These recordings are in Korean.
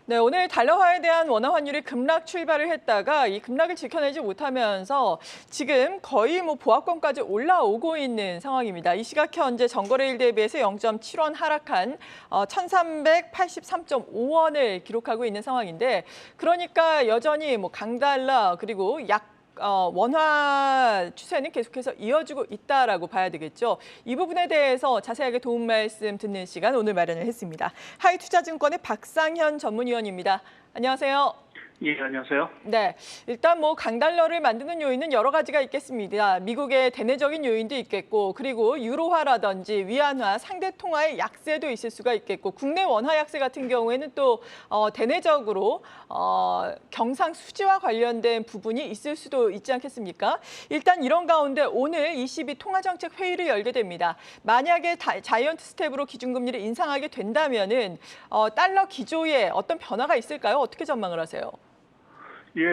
네, 오늘 달러화에 대한 원화 환율이 급락 출발을 했다가 이 급락을 지켜내지 못하면서 지금 거의 보합권까지 올라오고 있는 상황입니다. 이 시각 현재 전거래일 대비해서 0.7원 하락한 1,383.5원을 기록하고 있는 상황인데, 그러니까 여전히 강달러 그리고 원화 추세는 계속해서 이어지고 있다라고 봐야 되겠죠. 이 부분에 대해서 자세하게 도움 말씀 듣는 시간 오늘 마련을 했습니다. 하이투자증권의 박상현 전문위원입니다. 안녕하세요. 예, 안녕하세요. 네, 일단 강달러를 만드는 요인은 여러 가지가 있겠습니다. 미국의 대내적인 요인도 있겠고, 그리고 유로화라든지 위안화, 상대 통화의 약세도 있을 수가 있겠고, 국내 원화 약세 같은 경우에는 또 대내적으로 경상 수지와 관련된 부분이 있을 수도 있지 않겠습니까? 일단 이런 가운데 오늘 22 통화정책 회의를 열게 됩니다. 만약에 자이언트 스텝으로 기준금리를 인상하게 된다면은 달러 기조에 어떤 변화가 있을까요? 어떻게 전망을 하세요? 예,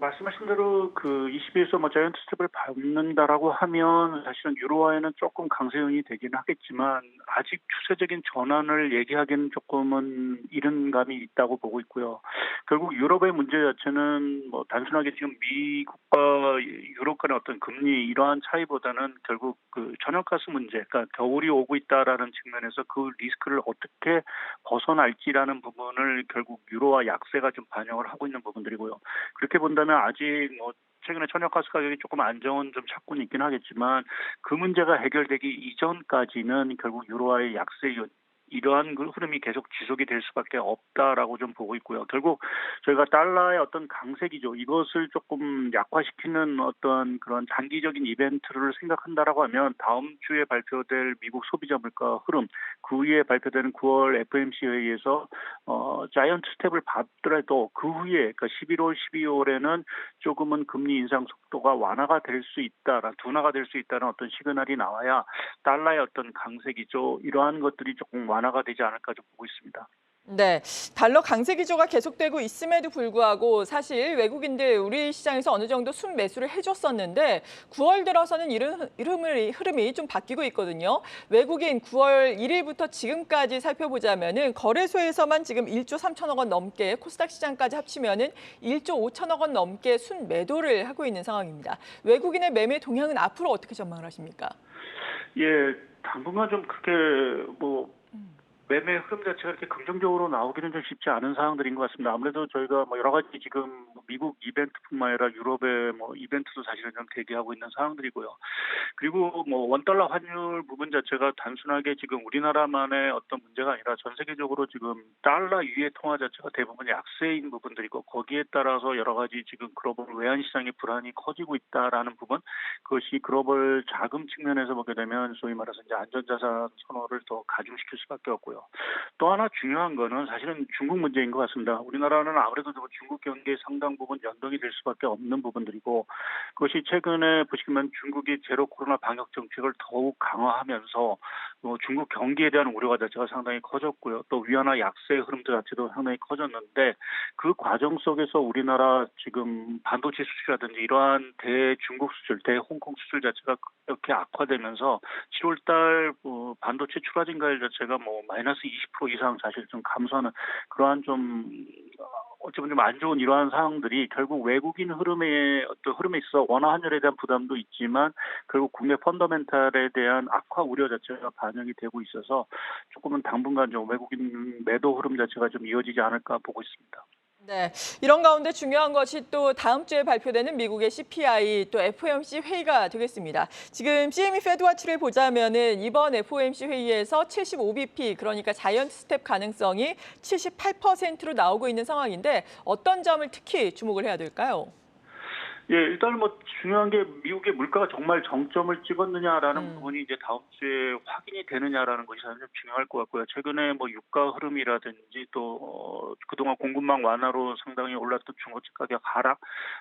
말씀하신 대로 그 22에서 자이언트 스텝을 밟는다라고 하면 사실은 유로화에는 조금 강세형이 되긴 하겠지만 아직 추세적인 전환을 얘기하기는 조금은 이른 감이 있다고 보고 있고요. 결국 유럽의 문제 자체는 단순하게 지금 미국과 유럽 간의 어떤 금리 이러한 차이보다는 결국 그 천연가스 문제, 그러니까 겨울이 오고 있다라는 측면에서 그 리스크를 어떻게 벗어날지라는 부분을 결국 유로화 약세가 좀 반영을 하고 있는 부분들이고요. 그렇게 본다면 아직 최근에 천연가스 가격이 조금 안정은 좀 찾고는 있긴 하겠지만 그 문제가 해결되기 이전까지는 결국 유로화의 약세 이러한 그 흐름이 계속 지속이 될 수밖에 없다라고 좀 보고 있고요. 결국 저희가 달러의 어떤 강세 기조 이것을 조금 약화시키는 어떤 그런 장기적인 이벤트를 생각한다라고 하면 다음 주에 발표될 미국 소비자 물가 흐름, 그 후에 발표되는 9월 FOMC 회의에서 자이언트 스텝을 밟더라도 그 후에 그러니까 11월, 12월에는 조금은 금리 인상 속도가 완화가 될 수 있다, 둔화가 될 수 있다는 어떤 시그널이 나와야 달러의 어떤 강세 기조 이러한 것들이 조금 완화가 되지 않을까 좀 보고 있습니다. 네, 달러 강세 기조가 계속되고 있음에도 불구하고 사실 외국인들 우리 시장에서 어느 정도 순매수를 해줬었는데 9월 들어서는 흐름이 좀 바뀌고 있거든요. 외국인 9월 1일부터 지금까지 살펴보자면은 거래소에서만 지금 1조 3천억 원 넘게 코스닥 시장까지 합치면은 1조 5천억 원 넘게 순매도를 하고 있는 상황입니다. 외국인의 매매 동향은 앞으로 어떻게 전망을 하십니까? 예, 당분간 좀 그렇게 매매 흐름 자체가 이렇게 긍정적으로 나오기는 좀 쉽지 않은 상황들인 것 같습니다. 아무래도 저희가 여러 가지 지금 미국 이벤트뿐만 아니라 유럽의 이벤트도 사실은 좀 대기하고 있는 상황들이고요. 그리고 원달러 환율 부분 자체가 단순하게 지금 우리나라만의 어떤 문제가 아니라 전 세계적으로 지금 달러 위의 통화 자체가 대부분 약세인 부분들이고 거기에 따라서 여러 가지 지금 글로벌 외환 시장의 불안이 커지고 있다라는 부분 그것이 글로벌 자금 측면에서 보게 되면 소위 말해서 이제 안전자산 선호를 더 가중시킬 수밖에 없고요. 또 하나 중요한 거는 사실은 중국 문제인 것 같습니다. 우리나라는 아무래도 중국 경기에 상당 부분 연동이 될 수밖에 없는 부분들이고 그것이 최근에 보시면 중국이 제로 코로나 방역 정책을 더욱 강화하면서 중국 경기에 대한 우려가 자체가 상당히 커졌고요. 또 위안화 약세 흐름들 자체도 상당히 커졌는데 그 과정 속에서 우리나라 지금 반도체 수출이라든지 이러한 대중국 수출, 대홍콩 수출 자체가 이렇게 악화되면서 7월 달 반도체 출하 증가율 자체가 마이너스 20% 이상 사실 좀 감소하는 그러한 좀 어쩌면 좀 안 좋은 이러한 상황들이 결국 외국인 흐름에 있어서 원화 환율에 대한 부담도 있지만 결국 국내 펀더멘탈에 대한 악화 우려 자체가 반영이 되고 있어서 조금은 당분간 좀 외국인 매도 흐름 자체가 좀 이어지지 않을까 보고 있습니다. 네, 이런 가운데 중요한 것이 또 다음 주에 발표되는 미국의 CPI 또 FOMC 회의가 되겠습니다. 지금 CME 페드와치를 보자면은 이번 FOMC 회의에서 75bp 그러니까 자이언트 스텝 가능성이 78%로 나오고 있는 상황인데 어떤 점을 특히 주목을 해야 될까요? 예, 일단 중요한 게 미국의 물가가 정말 정점을 찍었느냐라는 음. 부분이 이제 다음 주에 확인이 되느냐라는 것이 사실 좀 중요할 것 같고요. 최근에 유가 흐름이라든지 또 그동안 공급망 완화로 상당히 올랐던 중고차 가격 하락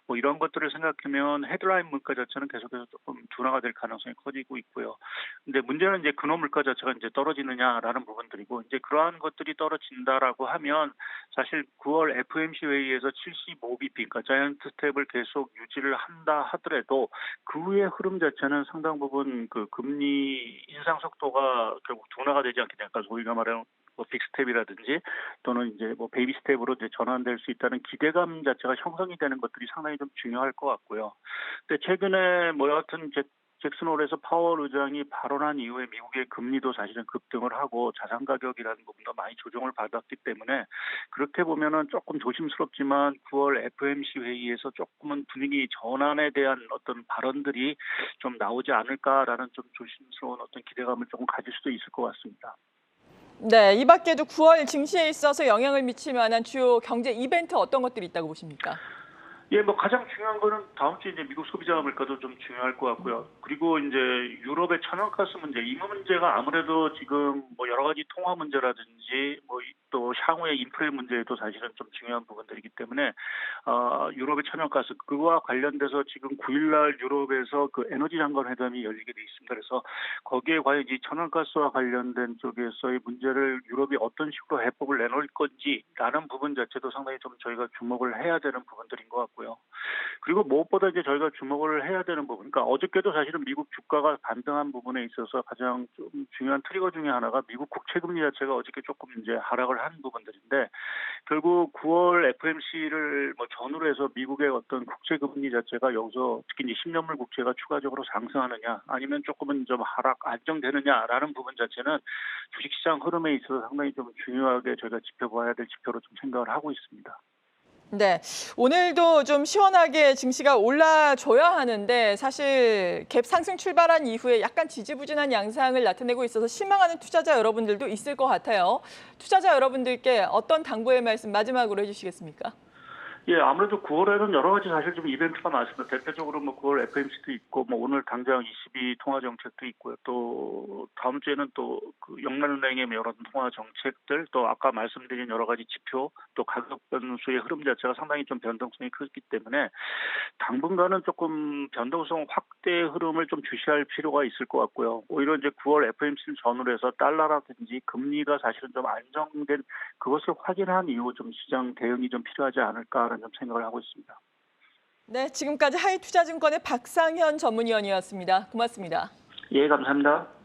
이런 것들을 생각하면 헤드라인 물가 자체는 계속해서 조금 둔화가 될 가능성이 커지고 있고요. 근데 문제는 이제 근원 물가 자체가 이제 떨어지느냐라는 부분들이고 이제 그러한 것들이 떨어진다라고 하면 사실 9월 FOMC 회의에서 75bp 그러니까 자이언트 스텝을 계속 유지를 한다 하더라도 그 후의 흐름 자체는 상당 부분 그 금리 인상 속도가 결국 둔화가 되지 않겠냐. 그러니까 우리가 말하는 뭐 빅스텝이라든지 또는 이제 뭐 베이비 스텝으로 이제 전환될 수 있다는 기대감 자체가 형성이 되는 것들이 상당히 좀 중요할 것 같고요. 근데 최근에 뭐 여하튼 잭슨홀에서 파월 의장이 발언한 이후에 미국의 금리도 사실은 급등을 하고 자산 가격이라는 부분도 많이 조정을 받았기 때문에 그렇게 보면은 조금 조심스럽지만 9월 FOMC 회의에서 조금은 분위기 전환에 대한 어떤 발언들이 좀 나오지 않을까라는 좀 조심스러운 어떤 기대감을 조금 가질 수도 있을 것 같습니다. 네, 이 밖에도 9월 증시에 있어서 영향을 미칠 만한 주요 경제 이벤트 어떤 것들이 있다고 보십니까? 예, 뭐 가장 중요한 거는 다음 주에 이제 미국 소비자 물가도 좀 중요할 것 같고요. 그리고 이제 유럽의 천연가스 문제, 이 문제가 아무래도 지금 뭐 여러 가지 통화 문제라든지 뭐 또 향후의 인플레 문제도 사실은 좀 중요한 부분들이기 때문에 유럽의 천연가스 그거와 관련돼서 지금 9일날 유럽에서 그 에너지 장관 회담이 열리게 돼 있습니다. 그래서 거기에 과연 이 천연가스와 관련된 쪽에서의 문제를 유럽이 어떤 식으로 해법을 내놓을 건지라는 부분 자체도 상당히 좀 저희가 주목을 해야 되는 부분들인 것 같고요. 그리고 무엇보다 이제 저희가 주목을 해야 되는 부분, 그러니까 어저께도 사실은 미국 주가가 반등한 부분에 있어서 가장 좀 중요한 트리거 중에 하나가 미국 국채 금리 자체가 어저께 조금 이제 하락을 한 부분들인데 결국 9월 FOMC를 뭐 전후로 해서 미국의 어떤 국채 금리 자체가 여기서 특히 이제 10년물 국채가 추가적으로 상승하느냐 아니면 조금은 좀 하락 안정되느냐라는 부분 자체는 주식시장 흐름에 있어서 상당히 좀 중요하게 저희가 지켜봐야 될 지표로 좀 생각을 하고 있습니다. 네, 오늘도 좀 시원하게 증시가 올라줘야 하는데 사실 갭 상승 출발한 이후에 약간 지지부진한 양상을 나타내고 있어서 실망하는 투자자 여러분들도 있을 것 같아요. 투자자 여러분들께 어떤 당부의 말씀 마지막으로 해주시겠습니까? 예, 아무래도 9월에는 여러 가지 사실 좀 이벤트가 많습니다. 대표적으로 뭐 9월 FMC도 있고, 뭐 오늘 당장 ECB 통화 정책도 있고요. 또 다음 주에는 또 그 영란은행의 여러 통화 정책들, 또 아까 말씀드린 여러 가지 지표, 또 가격 변수의 흐름 자체가 상당히 좀 변동성이 크기 때문에 당분간은 조금 변동성 확대 흐름을 좀 주시할 필요가 있을 것 같고요. 오히려 이제 9월 FOMC를 전후로 해서 달러라든지 금리가 사실은 좀 안정된 그것을 확인한 이후 좀 시장 대응이 좀 필요하지 않을까라는 좀 생각을 하고 있습니다. 네, 지금까지 하이투자증권의 박상현 전문위원이었습니다. 고맙습니다. 예, 감사합니다.